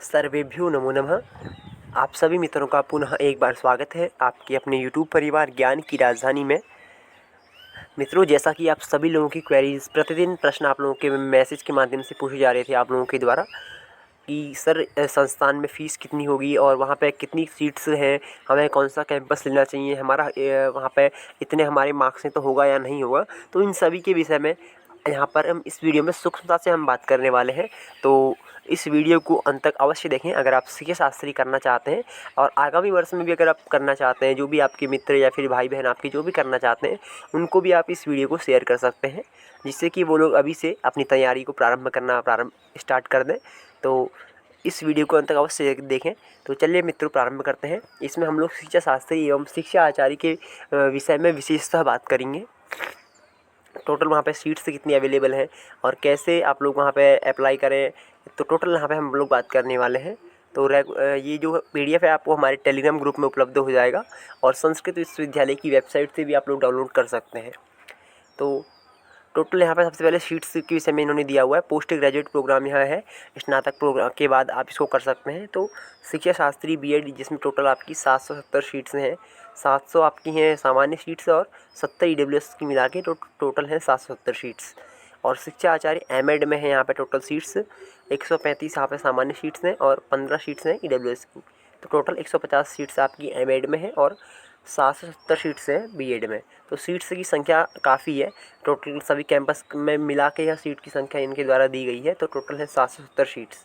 सर्वेभ्यो नमो नमः। आप सभी मित्रों का पुनः एक बार स्वागत है आपके अपने YouTube परिवार ज्ञान की राजधानी में। मित्रों, जैसा कि आप सभी लोगों की क्वेरीज प्रतिदिन प्रश्न आप लोगों के मैसेज के माध्यम से पूछे जा रहे थे आप लोगों के द्वारा कि सर संस्थान में फ़ीस कितनी होगी और वहाँ पे कितनी सीट्स हैं, हमें कौन सा कैंपस लेना चाहिए, हमारा वहाँ पे इतने हमारे मार्क्स हैं तो होगा या नहीं होगा। तो इन सभी के विषय में यहाँ पर हम इस वीडियो में सूक्ष्मता से हम बात करने वाले हैं। तो इस वीडियो को अंत तक अवश्य देखें अगर आप सीए शास्त्री करना चाहते हैं और आगामी वर्ष में भी अगर आप करना चाहते हैं, जो भी आपके मित्र या फिर भाई बहन आपके जो भी करना चाहते हैं उनको भी आप इस वीडियो को शेयर कर सकते हैं, जिससे कि वो लोग अभी से अपनी तैयारी को प्रारंभ स्टार्ट कर दें। तो इस वीडियो को अंत तक अवश्य देखें। तो चलिए मित्रों, प्रारंभ करते हैं। इसमें हम लोग शिक्षा शास्त्री एवं शिक्षा आचार्य के विषय में विशेषतः बात करेंगे। टोटल वहाँ पे सीट्स कितनी अवेलेबल हैं और कैसे आप लोग वहाँ पे अप्लाई करें, तो टोटल यहाँ पे हम लोग बात करने वाले हैं। तो ये जो PDF है आपको हमारे टेलीग्राम ग्रुप में उपलब्ध हो जाएगा और संस्कृत विश्वविद्यालय की वेबसाइट से भी आप लोग डाउनलोड कर सकते हैं। तो टोटल यहाँ पे सबसे पहले सीट्स के विषय में इन्होंने दिया हुआ है। पोस्ट ग्रेजुएट प्रोग्राम यहाँ है, स्नातक प्रोग्राम के बाद आप इसको कर सकते हैं। तो शिक्षा शास्त्री BEd जिसमें टोटल आपकी 770 सीट्स हैं। 700 आपकी हैं सामान्य सीट्स और 70 EWS की मिला के टोटल हैं 770 सीट्स। और शिक्षा आचार्य MEd में है यहाँ पे टोटल सीट्स 135 यहाँ पे सामान्य सीट्स हैं और 15 सीट्स हैं EWS की। तो टोटल 150 सीट्स आपकी MEd में है और 770 सीट्स हैं BEd में। तो सीट्स की संख्या काफ़ी है। टोटल सभी कैंपस में मिला के यह सीट की संख्या इनके द्वारा दी गई है। तो टोटल है 770 सीट्स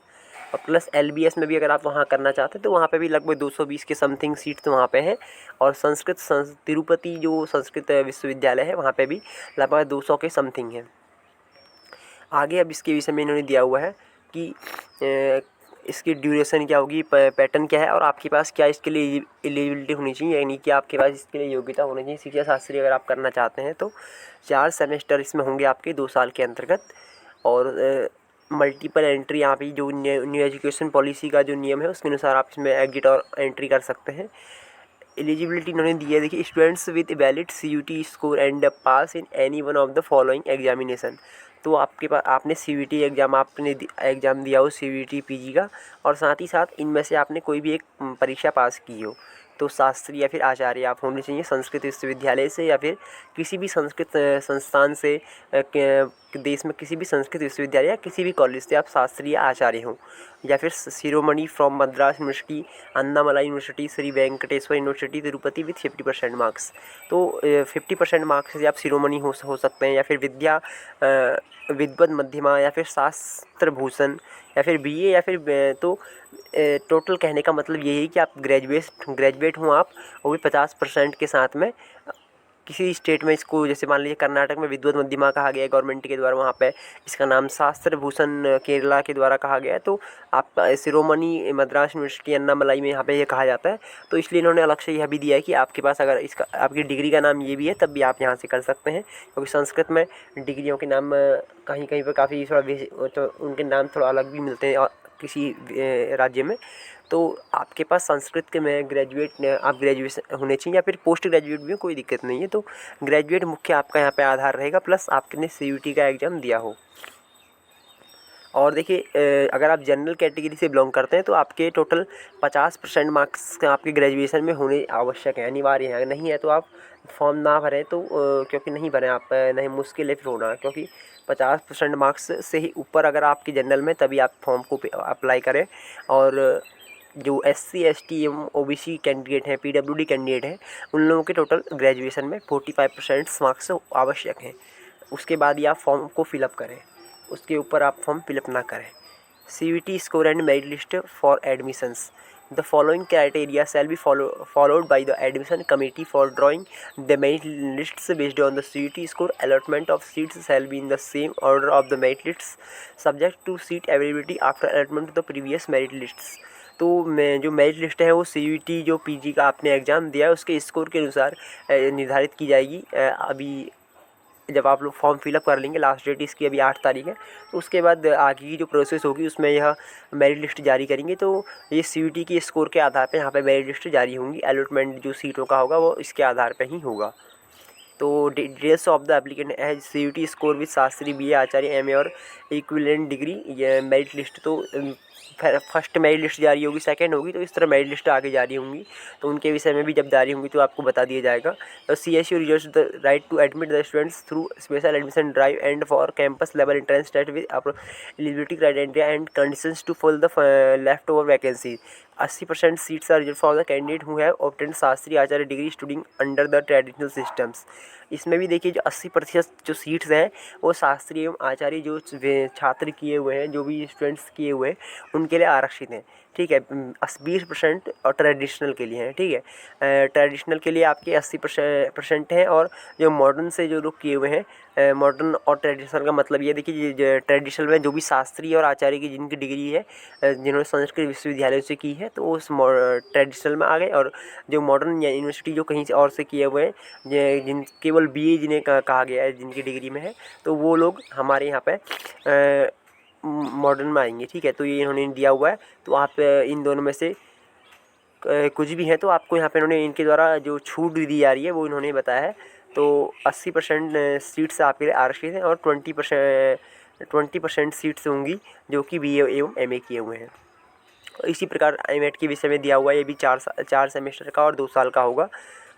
और प्लस LBS में भी अगर आप वहाँ करना चाहते हैं तो वहाँ पे भी लगभग 220 के समथिंग सीट्स वहाँ पे हैं। और तिरुपति जो संस्कृत विश्वविद्यालय है वहाँ पे भी लगभग 200 के समथिंग हैं। आगे अब इसके विषय में इन्होंने दिया हुआ है कि इसकी ड्यूरेशन क्या होगी, पैटर्न क्या है और आपके पास क्या इसके लिए एलिजिबिलिटी होनी चाहिए, यानी कि आपके पास इसके लिए योग्यता होनी चाहिए। शिक्षा शास्त्री अगर आप करना चाहते हैं तो 4 सेमेस्टर इसमें होंगे आपके 2 साल के अंतर्गत। और मल्टीपल एंट्री यहाँ पे जो न्यू एजुकेशन पॉलिसी का जो नियम है उसके अनुसार आप इसमें एग्जिट और एंट्री कर सकते हैं। एलिजिबिलिटी इन्होंने दी है, देखिए, students with valid CUT score and pass in any one of the following examination. तो आपके पास आपने CUT एग्ज़ाम एग्ज़ाम दिया हो, CUT PG का, और साथ ही साथ इनमें से आपने कोई भी एक परीक्षा पास की हो। तो शास्त्री या फिर आचार्य आप होने चाहिए संस्कृत विश्वविद्यालय से या फिर किसी भी संस्कृत संस्थान से, देश में किसी भी संस्कृत विश्वविद्यालय या किसी भी कॉलेज से आप शास्त्री या आचार्य हों, या फिर Shiromani from Madras university, Annamalai university, Shri Venkateswara university Tirupati with 50% marks. तो 50% मार्क्स से आप शिरोमणि हो सकते हैं, या फिर विद्वत मध्यमा, या फिर शास्त्र भूषण, या फिर BA, या फिर तो टोटल कहने का मतलब यही है कि आप ग्रेजुएट हों आप, वो भी 50% के साथ में। किसी स्टेट में इसको, जैसे मान लीजिए कर्नाटक में विद्वत मध्यमा कहा गया है गवर्नमेंट के द्वारा, वहाँ पे इसका नाम शास्त्र भूषण केरला के द्वारा कहा गया है। तो आप शिरोमणि मद्रास यूनिवर्सिटी अन्नामलाई में यहाँ पे ये कहा जाता है। तो इसलिए इन्होंने अलग से यह भी दिया है कि आपके पास अगर इसका आपकी डिग्री का नाम ये भी है तब भी आप यहाँ से कर सकते हैं, क्योंकि संस्कृत में डिग्रियों के नाम कहीं कहीं पर काफ़ी थोड़ा तो उनके नाम थोड़ा अलग भी मिलते हैं और किसी राज्य में। तो आपके पास संस्कृत के में आप ग्रेजुएशन होने चाहिए या फिर पोस्ट ग्रेजुएट भी हो, कोई दिक्कत नहीं है। तो ग्रेजुएट मुख्य आपका यहाँ पे आधार रहेगा, प्लस आपने CUT का एग्ज़ाम दिया हो। और देखिए, अगर आप जनरल कैटेगरी से बिलोंग करते हैं तो आपके टोटल 50% मार्क्स आपके ग्रेजुएशन में होने आवश्यक है, अनिवार्य है। अगर नहीं है तो आप फॉर्म ना भरें, तो क्योंकि नहीं भरें आप, नहीं, मुश्किल है फिर होना, क्योंकि 50% मार्क्स से ही ऊपर अगर आपकी जनरल में, तभी आप फॉर्म को अप्लाई करें। और जो SC ST एवं OBC कैंडिडेट हैं, PWD कैंडिडेट हैं, उन लोगों के टोटल ग्रेजुएशन में 45% मार्क्स आवश्यक हैं। उसके बाद ही आप फॉर्म को फिलअप करें, उसके ऊपर आप फॉर्म फिलअप ना करें। CUT score and merit list for admissions. The following criteria shall be followed by the admission committee for drawing the merit lists based on the CUT score. Allotment of seats shall be in the same order of the merit lists, subject to seat availability after allotment to the previous merit lists. तो मैं जो merit list है वो CUT जो PG का आपने exam दिया है उसके स्कोर के अनुसार निर्धारित की जाएगी। अभी जब आप लोग फॉर्म फिलअप कर लेंगे, लास्ट डेट इसकी अभी 8 तारीख है, तो उसके बाद आगे की जो प्रोसेस होगी उसमें यह मेरिट लिस्ट जारी करेंगे। तो ये CUT के स्कोर के आधार पर यहाँ पे मेरिट लिस्ट जारी होंगी। अलॉटमेंट जो सीटों का होगा वो इसके आधार पर ही होगा। तो डिटेल्स ऑफ द एप्लीकेंट है CUT score with Shastri BA Acharya MA और इक्विवेलेंट डिग्री, ये मेरिट लिस्ट। तो फर्स्ट मेरिट लिस्ट जारी होगी, सेकंड होगी, तो इस तरह मेरिट लिस्ट आगे जारी होंगी, तो उनके विषय में भी जब जारी होंगी तो आपको बता दिया जाएगा। तो CSU reserves the right to admit the students through special admission drive and for campus level entrance test with eligibility criteria and conditions to fill the left over vacancy. 80% seats are reserve for the candidate who have obtained Shastri Acharya degree studying under the traditional systems. इसमें भी देखिए जो 80% जो seats हैं वो शास्त्रीय एवं आचार्य जो छात्र किए हुए हैं, जो भी स्टूडेंट्स किए हुए हैं, उनके लिए आरक्षित हैं। ठीक है, 20% और ट्रेडिशनल के लिए हैं। ठीक है, ट्रेडिशनल के लिए आपके 80% हैं, और जो मॉडर्न से जो लोग किए हुए हैं, मॉडर्न और ट्रेडिशनल का मतलब ये देखिए, ट्रेडिशनल में जो भी शास्त्री और आचार्य की जिनकी डिग्री है, जिन्होंने संस्कृत विश्वविद्यालय से की है, तो वो उस ट्रेडिशनल में आ गए। और जो मॉडर्न या यूनिवर्सिटी जो कहीं से और से किए हुए हैं, जिन केवल BA जिन्हें कहा गया है जिनकी डिग्री में है, तो वो लोग हमारे यहाँ पे मॉडर्न में आएंगे। ठीक है, तो ये इन्होंने दिया हुआ है। तो आप इन दोनों में से कुछ भी है तो आपको यहाँ पे इन्होंने इनके द्वारा जो छूट दी जा रही है वो इन्होंने बताया है। तो 80% सीट्स आपके लिए आरक्षित हैं, और 20% सीट्स होंगी जो कि BA एवं MA किए हुए हैं। इसी प्रकार IMET के विषय में दिया हुआ है, ये भी 4 सेमेस्टर का और 2 साल का होगा,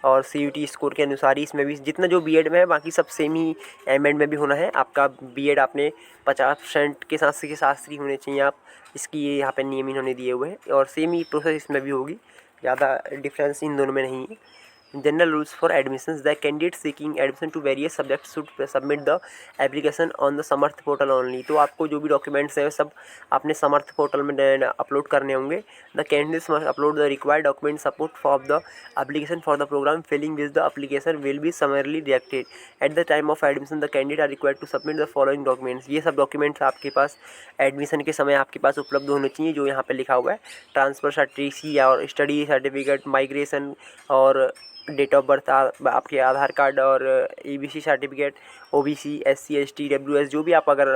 और CUT स्कोर के अनुसार ही इसमें भी जितना जो B.Ed में है बाकी सब सेम ही M.Ed में भी होना है। आपका B.Ed आपने 50% के साथ से शास्त्री होने चाहिए आप, इसकी ये यहाँ पे नियम इन्होंने दिए हुए हैं, और सेम ही प्रोसेस इसमें भी होगी, ज़्यादा डिफरेंस इन दोनों में नहीं है। General rules for admissions the candidate seeking admission to various subjects should submit the application on the Samarth portal only. तो आपको जो भी डॉक्यूमेंट्स हैं सब आपने समर्थ पोर्टल में अपलोड करने होंगे। The candidates must upload the required document support for the application for the program filling with the application will be summarily rejected at the time of admission. The candidate are required to submit the following documents. ये सब documents आपके पास admission के समय आपके पास उपलब्ध होने चाहिए, जो यहाँ पे लिखा हुआ है। ट्रांसफ़र सर्टिफिकेट और स्टडी सर्टिफिकेट, माइग्रेशन और डेट ऑफ बर्थ, आपके आधार कार्ड और ABC certificate, OBC SC ST WS जो भी आप अगर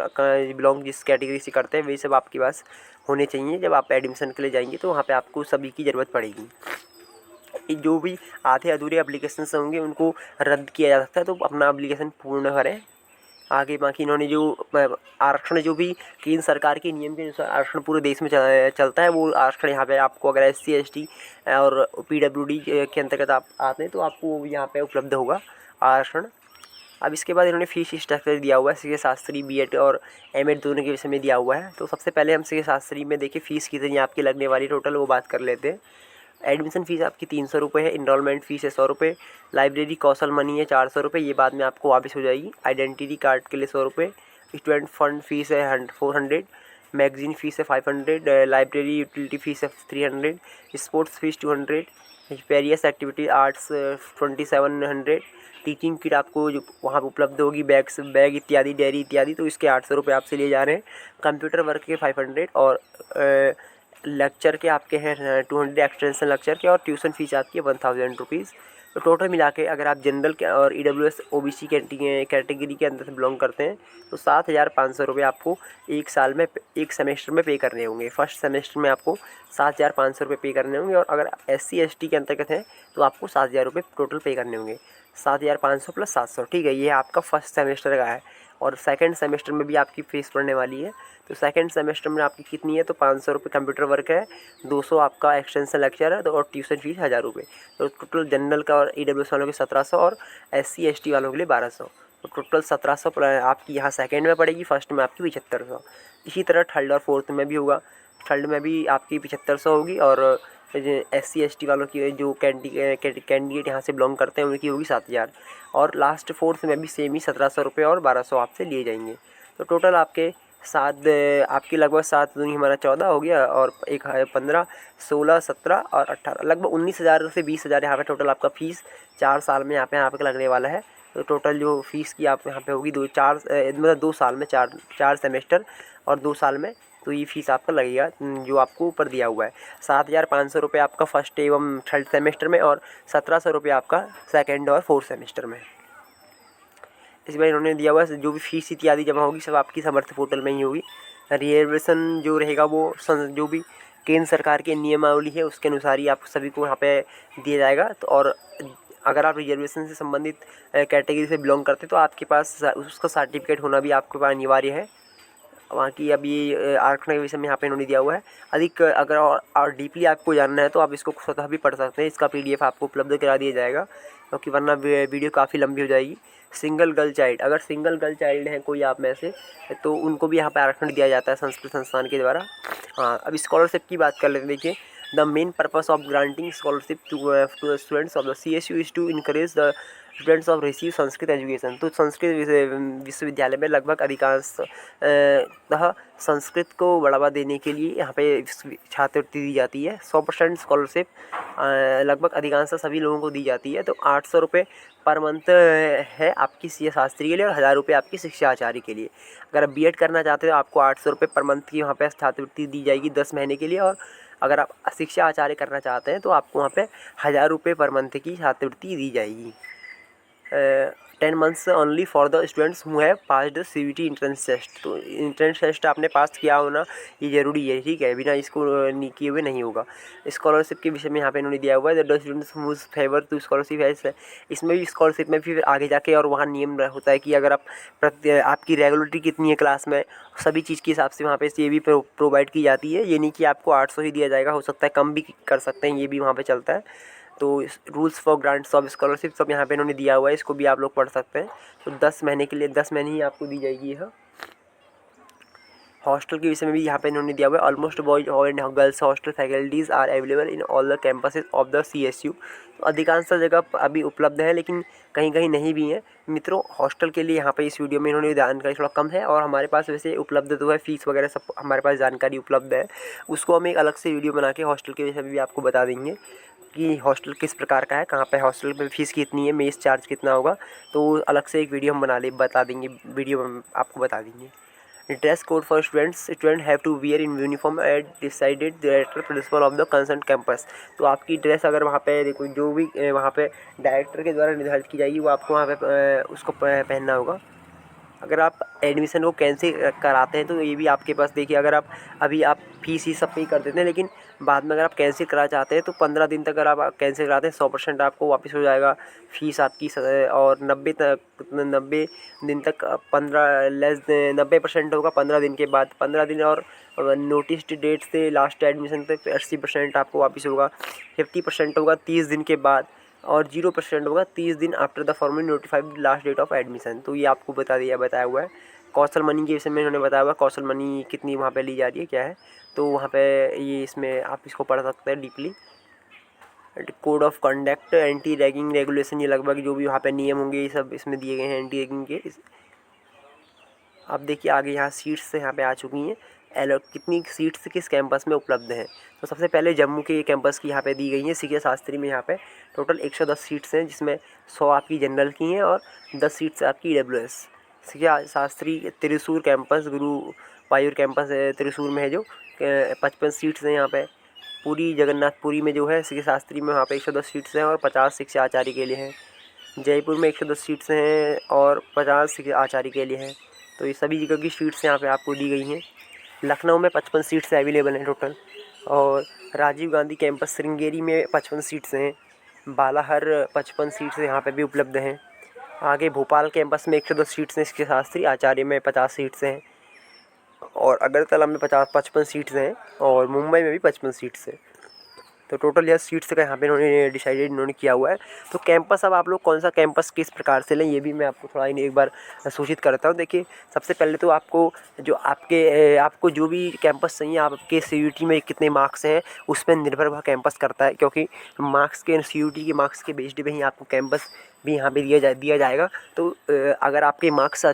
बिलोंग जिस कैटेगरी से करते हैं वे सब आपके पास होने चाहिए। जब आप एडमिशन के लिए जाएंगे तो वहाँ पे आपको सभी की ज़रूरत पड़ेगी। जो भी आधे अधूरे एप्लीकेशन होंगे उनको रद्द किया जा सकता है, तो अपना एप्लीकेशन पूर्ण करें आगे। बाकी इन्होंने जो आरक्षण जो भी केंद्र सरकार के नियम के अनुसार आरक्षण पूरे देश में चलता है, वो आरक्षण यहाँ पे आपको अगर SC ST और PWD के अंतर्गत आप आते हैं तो आपको यहाँ पे उपलब्ध होगा आरक्षण। अब इसके बाद इन्होंने फीस स्ट्रक्चर दिया हुआ है CA शास्त्री B.Ed और M.Ed दोनों के विषय में दिया हुआ है। तो सबसे पहले हम CA शास्त्री में देखिए फ़ीस कितनी आपकी लगने वाली टोटल वो बात कर लेते हैं। एडमिशन फ़ीस आपकी 300 रुपये है, इनरोलमेंट फ़ीस है 100 रुपये, लाइब्रेरी कौशल मनी है 400 रुपये, ये बाद में आपको वापस हो जाएगी। आइडेंटिटी कार्ड के लिए 100 रुपये, स्टूडेंट फंड फीस है 400, मैगजीन फ़ीस है 500, लाइब्रेरी यूटिलिटी फ़ीस है 300, sports fees 200, various activity arts 2700, teaching kit आपको जो वहाँ पर उपलब्ध होगी, बैग इत्यादि, डायरी इत्यादि, तो इसके 800 रुपये आपसे लिए जा रहे हैं। कंप्यूटर वर्क के 500 और लेक्चर के आपके हैं 200 एक्सटेंशन लेक्चर के, और ट्यूशन फीस आपकी है 1000 रुपीज़। तो टोटल मिला के अगर आप जनरल के और EWS OBC कैटेगरी के अंदर से बिलोंग करते हैं तो 7500 रुपये आपको एक साल में एक सेमेस्टर में पे करने होंगे। फर्स्ट सेमेस्टर में आपको 7500 रुपये पे करने होंगे, और अगर SC ST के अंतर्गत हैं तो आपको 7000 रुपये टोटल पे करने होंगे। 7500 प्लस 700, ठीक है, ये आपका फर्स्ट सेमेस्टर का है। और सेकंड सेमेस्टर में भी आपकी फ़ीस पड़ने वाली है। तो सेकंड सेमेस्टर में आपकी कितनी है, तो 500 रुपये कंप्यूटर वर्क है, 200 आपका एक्सटेंशन लेक्चर है, तो और ट्यूशन फीस 1000 रुपये। तो टोटल जनरल का और EWS वालों के 1700 और SC ST वालों के लिए 1200, तो टोटल 1700 आपकी यहाँ सेकंड में पड़ेगी, फर्स्ट में आपकी 7500। इसी तरह थर्ड और फोर्थ में भी होगा। थर्ड में भी आपकी 7500 होगी, और SC ST वालों की जो कैंडिडेट यहाँ से बिलोंग करते हैं उनकी होगी 7000, और लास्ट फोर्थ में भी सेम ही 1700 रुपये और 1200 आपसे लिए जाएंगे। तो टोटल आपके आपकी लगभग 7 दूनी हमारा 14 हो गया, और 1 है 15, 16, 17 और 18, लगभग 19,000 से 20,000 यहाँ पे टोटल आपका फ़ीस 4 साल में यहाँ पे लगने वाला है। तो टोटल जो फ़ीस की आप यहाँ पे होगी 2 साल में 4 सेमेस्टर और 2 साल में, तो ये फ़ीस आपका लगेगा जो आपको ऊपर दिया हुआ है। 7500 रुपये आपका फर्स्ट एवं थर्ड सेमेस्टर में, और 1700 रुपये आपका सेकेंड और फोर्थ सेमेस्टर में। इस बार इन्होंने दिया हुआ है जो भी फीस इत्यादि जमा होगी सब आपकी समर्थ पोर्टल में ही होगी। रिजर्वेशन जो रहेगा वो जो भी केंद्र सरकार के नियमावली है उसके अनुसार ही आप सभी को यहाँ पे दिया जाएगा। तो और अगर आप रिजर्वेशन से संबंधित कैटेगरी से बिलोंग करते हैं तो आपके पास उसका सर्टिफिकेट होना भी आपके पास अनिवार्य है। वहाँ की अभी आरक्षण के विषय में यहाँ पे इन्होंने दिया हुआ है। अधिक अगर और डीपली आपको जानना है तो आप इसको स्वतः भी पढ़ सकते हैं। इसका PDF आपको उपलब्ध करा दिया जाएगा, क्योंकि वरना वीडियो काफ़ी लंबी हो जाएगी। सिंगल गर्ल चाइल्ड, अगर सिंगल गर्ल चाइल्ड हैं कोई आप में से, तो उनको भी यहाँ पे आरक्षण दिया जाता है संस्कृत संस्थान के द्वारा। हाँ, अब स्कॉलरशिप की बात कर लेते हैं। देखिए, the main purpose of granting scholarship to students of the CSU is to encourage the students of receive Sanskrit education. तो संस्कृत विश्वविद्यालय में लगभग अधिकांशतः संस्कृत को बढ़ावा देने के लिए यहाँ पे छात्रवृत्ति दी जाती है। 100% स्कॉलरशिप लगभग अधिकांशतः सभी लोगों को दी जाती है। तो 800 रुपये पर मंथ है आपकी CA शास्त्री के लिए, और 1000 रुपये आपकी शिक्षा आचार्य के लिए। अगर आप B.Ed करना चाहते हो तो आपको 800 रुपये पर मंथ की वहाँ पे छात्रवृत्ति दी जाएगी 10 महीने के लिए, और अगर आप शिक्षा आचार्य करना चाहते हैं तो आपको वहाँ पे 1000 रुपये पर मंथ की छात्रवृत्ति दी जाएगी। 10 months only for the students who have passed CBT entrance test. तो इंट्रेंस टेस्ट आपने पास किया होना ये ज़रूरी है, ठीक है, बिना इसको किए हुए नहीं होगा। स्कॉलरशिप के विषय में यहाँ पे इन्होंने दिया हुआ है, the students whose favour to scholarship है। इसमें भी स्कॉलरशिप में फिर आगे जाके और वहाँ नियम होता है कि अगर आप आपकी रेगुलरिटी कितनी है क्लास में, सभी चीज़ के हिसाब से वहाँ पे ये भी प्रोवाइड की जाती है। ये नहीं कि आपको 800 ही दिया जाएगा, हो सकता है कम भी कर सकते हैं, ये भी वहाँ पे चलता है। तो rules for grants of scholarship सब यहाँ पे इन्होंने दिया हुआ है, इसको भी आप लोग पढ़ सकते हैं। तो 10 महीने के लिए 10 महीने ही आपको दी जाएगी यह। हॉस्टल के विषय में भी यहाँ पे इन्होंने दिया हुआ है। Almost boys and girls hostel faculties are available in all the campuses of the CSU। तो अधिकांश जगह अभी उपलब्ध है, लेकिन कहीं कहीं नहीं भी है। मित्रों, हॉस्टल के लिए यहाँ पे इस वीडियो में इन्होंने जानकारी थोड़ा कम है, और हमारे पास वैसे उपलब्ध तो है, फीस वगैरह सब हमारे पास जानकारी उपलब्ध है। उसको हम एक अलग से वीडियो बना के हॉस्टल के विषय में भी आपको बता देंगे कि हॉस्टल किस प्रकार का है, कहाँ पे हॉस्टल में फ़ीस कितनी है, मेस चार्ज कितना होगा। तो अलग से एक वीडियो हम बता देंगे, वीडियो में आपको बता देंगे। Dress code for student have to wear in uniform at decided director principal of the concern campus. तो आपकी ड्रेस अगर वहाँ पे देखो जो भी वहाँ पे डायरेक्टर के द्वारा निर्धारित की जाएगी, वो आपको वहाँ पे उसको पहनना होगा। अगर आप एडमिशन को कैंसिल कराते हैं तो ये भी आपके पास, देखिए, अगर आप अभी आप फीस ही सब पे ही कर देते हैं, लेकिन बाद में अगर आप कैंसिल करा चाहते हैं तो 15 दिन तक अगर आप कैंसिल कराते हैं 100% आपको वापस हो जाएगा फीस आपकी। और 90 दिन तक 90% होगा 15 दिन के बाद। 15 दिन और नोटिस डेट से लास्ट एडमिशन तक 80% आपको वापस होगा। 50% होगा 30 दिन के बाद, और 0% होगा 30 दिन after the formally notified last date of admission. तो ये आपको बताया हुआ है। कौशल मनी के विषय में इन्होंने बताया हुआ है, कौशल मनी कितनी वहाँ पे ली जा रही है, क्या है। तो वहाँ पे ये इसमें आप इसको पढ़ सकते हैं deeply. Code of conduct, anti ragging regulation, ये लगभग जो भी वहाँ पे नियम होंगे ये सब इसमें दिए गए हैं एंटी रैगिंग के। अब देखिए आगे यहाँ सीट्स यहाँ पे आ चुकी हैं। कितनी सीट्स किस कैंपस में उपलब्ध हैं। तो सबसे पहले जम्मू के कैंपस की यहाँ पे दी गई हैं। शिक्षा शास्त्री में यहाँ पे टोटल 110 सीट्स हैं, जिसमें 100 आपकी जनरल की हैं और 10 सीट्स आपकी EWS। शिक्षा शास्त्री त्रिशूर कैंपस, गुरुवायूर कैंपस त्रिशूर में है, जो 55 सीट्स हैं यहाँ पे। पूरी जगन्नाथपुरी में जो है शिक्षा शास्त्री में, वहाँ पे 110 सीट्स हैं और 50 शिक्षा आचार्य के लिए हैं। जयपुर में 110 सीट्स हैं और 50 शिक्षा आचार्य के लिए हैं। तो ये सभी जगह की सीट्स यहाँ पे आपको दी गई हैं। लखनऊ में 55 सीट्स अवेलेबल हैं टोटल, और राजीव गांधी कैंपस श्रृंगेरी में 55 सीट्स हैं। बालाहर 55 सीट्स यहाँ पे भी उपलब्ध हैं। आगे भोपाल कैंपस में 110 सीट्स हैं शिक्षा शास्त्री आचार्य में 50 सीट्स हैं, और अगरतला में 55 सीट्स हैं, और मुंबई में भी 55 सीट्स हैं। तो टोटल यह सीट्स का यहाँ पे इन्होंने किया हुआ है। तो कैंपस, अब आप लोग कौन सा कैंपस किस प्रकार से लें, ये भी मैं आपको थोड़ा एक बार सूचित करता हूँ। देखिए, सबसे पहले तो आपको जो भी कैंपस चाहिए, आपके CUT में कितने मार्क्स हैं उस पर निर्भर वह कैंपस करता है, क्योंकि मार्क्स के CUT के मार्क्स के बेस्ड पे ही आपको कैंपस भी यहाँ पे दिया जाएगा। तो अगर आपके मार्क्स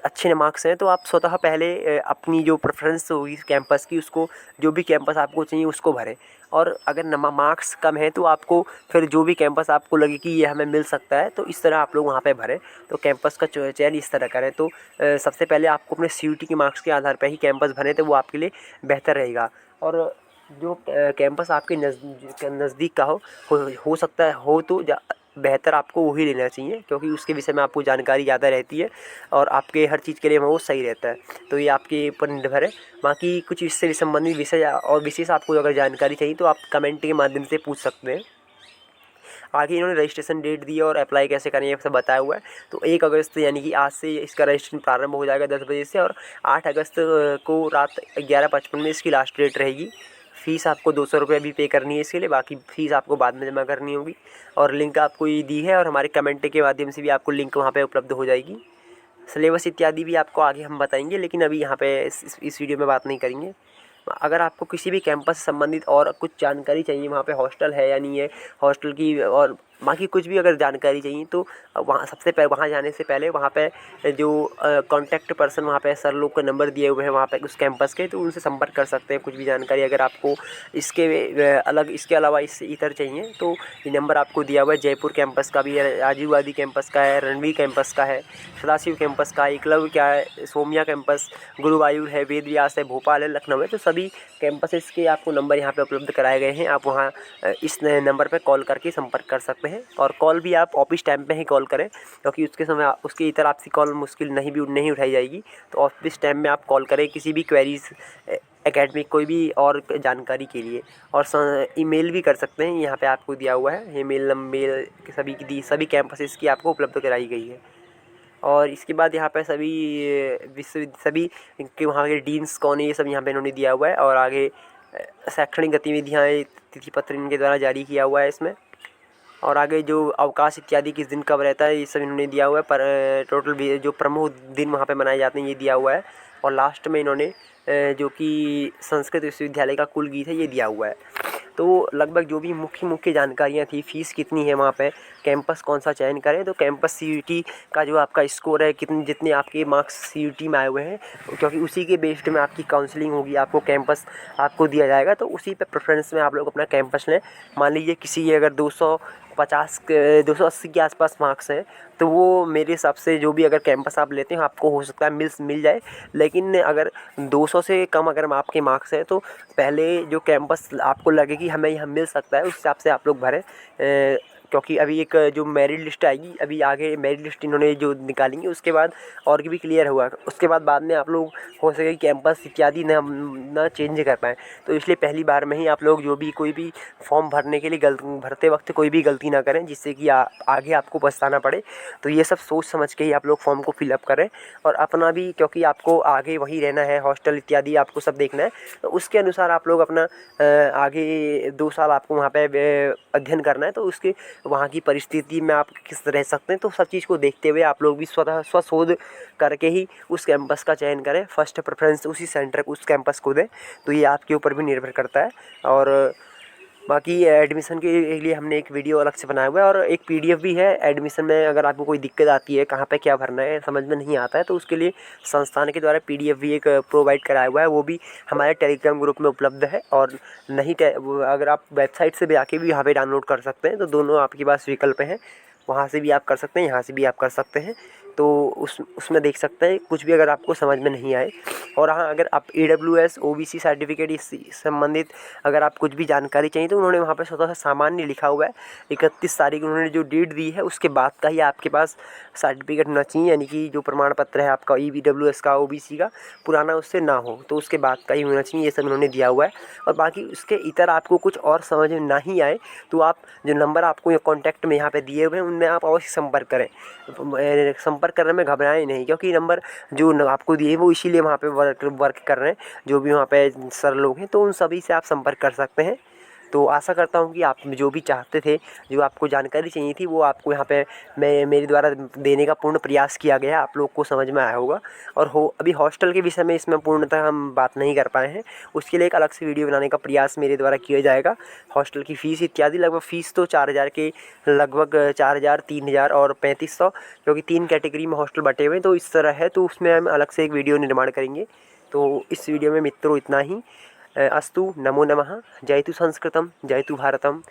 अच्छे मार्क्स हैं तो आप स्वतः पहले अपनी जो प्रेफरेंस होगी कैंपस की, उसको जो भी कैंपस आपको चाहिए उसको भरें। और अगर मार्क्स कम है तो आपको फिर जो भी कैंपस आपको लगे कि ये हमें मिल सकता है, तो इस तरह आप लोग वहाँ पे भरें। तो कैंपस का चयन इस तरह करें। तो सबसे पहले आपको अपने CUT के मार्क्स के आधार पर ही कैंपस भरें, तो वो आपके लिए बेहतर रहेगा। और जो कैंपस आपके नज़दीक का हो सकता है हो तो बेहतर आपको वही लेना चाहिए, क्योंकि उसके विषय में आपको जानकारी ज़्यादा रहती है और आपके हर चीज़ के लिए वो सही रहता है। तो ये आपके ऊपर निर्भर है। बाकी कुछ इससे संबंधित विषय और विशेष आपको अगर जानकारी चाहिए तो आप कमेंट के माध्यम से पूछ सकते हैं। आगे इन्होंने रजिस्ट्रेशन डेट दी है और अप्लाई कैसे करें ये सब बताया हुआ है। तो 1 अगस्त यानी कि आज से इसका रजिस्ट्रेशन प्रारंभ हो जाएगा 10 बजे से, और 8 अगस्त को रात 11:55 में इसकी लास्ट डेट रहेगी। फ़ीस आपको 200 रुपये अभी पे करनी है इसके लिए, बाकी फ़ीस आपको बाद में जमा करनी होगी। और लिंक आपको ये दी है और हमारे कमेंट के माध्यम से भी आपको लिंक वहाँ पे उपलब्ध हो जाएगी। सिलेबस इत्यादि भी आपको आगे हम बताएंगे, लेकिन अभी यहाँ पे इस वीडियो में बात नहीं करेंगे। अगर आपको किसी भी कैंपस से संबंधित और कुछ जानकारी चाहिए, वहाँ पे हॉस्टल है या नहीं है, हॉस्टल की और बाकी कुछ भी अगर जानकारी चाहिए, तो वहाँ सबसे पहले वहाँ जाने से पहले वहाँ पे जो कॉन्टैक्ट पर्सन वहाँ पे सर लोग का नंबर दिए हुए हैं वहाँ पे उस कैंपस के, तो उनसे संपर्क कर सकते हैं। कुछ भी जानकारी अगर आपको इसके अलावा इससे इतर चाहिए तो ये नंबर आपको दिया हुआ है। जयपुर कैंपस का भी है, राजीव गांधी कैंपस का है, रणवीर कैंपस का है, सदाशिव कैंपस का है, एकलव्य क्या है, सोम्या कैंपस, गुरुवायूर है, वेद व्यास है, भोपाल है, लखनऊ है। तो सभी कैंपसेस के आपको नंबर यहाँ पे उपलब्ध कराए गए हैं। आप वहाँ इस नंबर पे कॉल करके संपर्क कर सकते हैं, और कॉल भी आप ऑफिस टाइम पे ही कॉल करें, क्योंकि उसके समय उसके इतर आपसी कॉल मुश्किल नहीं उठाई जाएगी। तो ऑफिस टाइम में आप कॉल करें किसी भी क्वेरीज एकेडमिक कोई भी और जानकारी के लिए, और ईमेल भी कर सकते हैं। यहाँ पे आपको दिया हुआ है ईमेल मेल सभी कैंपसेस की आपको उपलब्ध कराई गई है। और इसके बाद यहाँ पे सभी के वहाँ के डीन्स कौन है ये सब यहाँ पे इन्होंने दिया हुआ है, और आगे शैक्षणिक गतिविधियाँ तिथि पत्र इनके द्वारा जारी किया हुआ है इसमें, और आगे जो अवकाश इत्यादि किस दिन कब रहता है ये सब इन्होंने दिया हुआ है। पर टोटल जो प्रमुख दिन वहाँ पे मनाए जाते हैं ये दिया हुआ है, और लास्ट में इन्होंने जो कि संस्कृत विश्वविद्यालय का कुल गीत है ये दिया हुआ है। तो लगभग जो भी मुख्य जानकारियाँ थी, फ़ीस कितनी है वहाँ पे, कैंपस कौन सा चयन करें, तो कैंपस सीयूटी का जो आपका स्कोर है जितने आपके मार्क्स सीयूटी में आए हुए हैं, क्योंकि उसी के बेस्ड में आपकी काउंसलिंग होगी, आपको कैंपस आपको दिया जाएगा। तो उसी पे प्रेफरेंस में आप लोग अपना कैंपस लें। मान लीजिए किसी के अगर 280 के आसपास मार्क्स हैं, तो वो मेरे हिसाब से जो भी अगर कैंपस आप लेते हैं आपको हो सकता है मिल जाए। लेकिन अगर 200 से कम अगर आपके मार्क्स हैं, तो पहले जो कैंपस आपको लगे कि हमें यहाँ मिल सकता है उस हिसाब से आप लोग भरें, क्योंकि अभी एक जो मेरिट लिस्ट आएगी, अभी आगे मेरिट लिस्ट इन्होंने जो निकालेंगे उसके बाद और भी क्लियर हुआ, उसके बाद में आप लोग हो सके कैंपस इत्यादि ना चेंज कर पाएँ। तो इसलिए पहली बार में ही आप लोग जो भी कोई भी फॉर्म भरने के लिए भरते वक्त कोई भी गलती ना करें, जिससे कि आगे आपको पछताना पड़े। तो ये सब सोच समझ के ही आप लोग फॉर्म को फिलअप करें, और अपना भी, क्योंकि आपको आगे वहीं रहना है, हॉस्टल इत्यादि आपको सब देखना है, तो उसके अनुसार आप लोग अपना आगे 2 साल आपको वहाँ पे अध्ययन करना है। तो उसके वहाँ की परिस्थिति में आप किस रह सकते हैं, तो सब चीज़ को देखते हुए आप लोग भी स्वशोध करके ही उस कैंपस का चयन करें। फर्स्ट प्रेफरेंस उसी सेंटर उस कैंपस को दें। तो ये आपके ऊपर भी निर्भर करता है। और बाकी एडमिशन के लिए हमने एक वीडियो अलग से बनाया हुआ है, और एक पीडीएफ भी है। एडमिशन में अगर आपको कोई दिक्कत आती है, कहाँ पे क्या भरना है समझ में नहीं आता है, तो उसके लिए संस्थान के द्वारा पीडीएफ भी एक प्रोवाइड कराया हुआ है, वो भी हमारे टेलीग्राम ग्रुप में उपलब्ध है। और नहीं अगर आप वेबसाइट से भी आके भी यहाँ पे डाउनलोड कर सकते हैं, तो दोनों आपके पास विकल्प हैं, वहाँ से भी आप कर सकते हैं, यहाँ से भी आप कर सकते हैं। तो उसमें देख सकते हैं कुछ भी अगर आपको समझ में नहीं आए। और हाँ, अगर आप AWS OBC सर्टिफिकेट इससे संबंधित अगर आप कुछ भी जानकारी चाहिए, तो उन्होंने वहाँ पे स्वतः सामान्य लिखा हुआ है। 31 तारीख उन्होंने जो डेट दी है उसके बाद का ही आपके पास सर्टिफिकेट होना चाहिए, यानी कि जो प्रमाण पत्र है आपका EWS का OBC का पुराना उससे ना हो, तो उसके बाद का ही होना चाहिए। ये सब उन्होंने दिया हुआ है। और बाकी उसके इतर आपको कुछ और समझ में नहीं आए, तो आप जो नंबर आपको कॉन्टैक्ट में यहाँ पे दिए हुए हैं उनमें आप अवश्य संपर्क करें। संपर्क करने में घबराएं नहीं, क्योंकि नंबर जो आपको दिए वो इसीलिए वहाँ पे वर्क कर रहे हैं, जो भी वहाँ पे सर लोग हैं, तो उन सभी से आप संपर्क कर सकते हैं। तो आशा करता हूँ कि आप जो भी चाहते थे, जो आपको जानकारी चाहिए थी, वो आपको यहाँ पे मेरे द्वारा देने का पूर्ण प्रयास किया गया, आप लोग को समझ में आया होगा। और अभी हॉस्टल के विषय में इसमें पूर्णतः हम बात नहीं कर पाए हैं, उसके लिए एक अलग से वीडियो बनाने का प्रयास मेरे द्वारा किया जाएगा। हॉस्टल की फ़ीस इत्यादि लगभग फ़ीस तो 4000 के लगभग 4000, 3000 और 3500, क्योंकि 3 कैटेगरी में हॉस्टल बटे हुए हैं, तो इस तरह है। तो उसमें हम अलग से एक वीडियो निर्माण करेंगे। तो इस वीडियो में मित्रों इतना ही। अस्तु, नमो नमः। जयतु संस्कृतम, जयतु भारतम।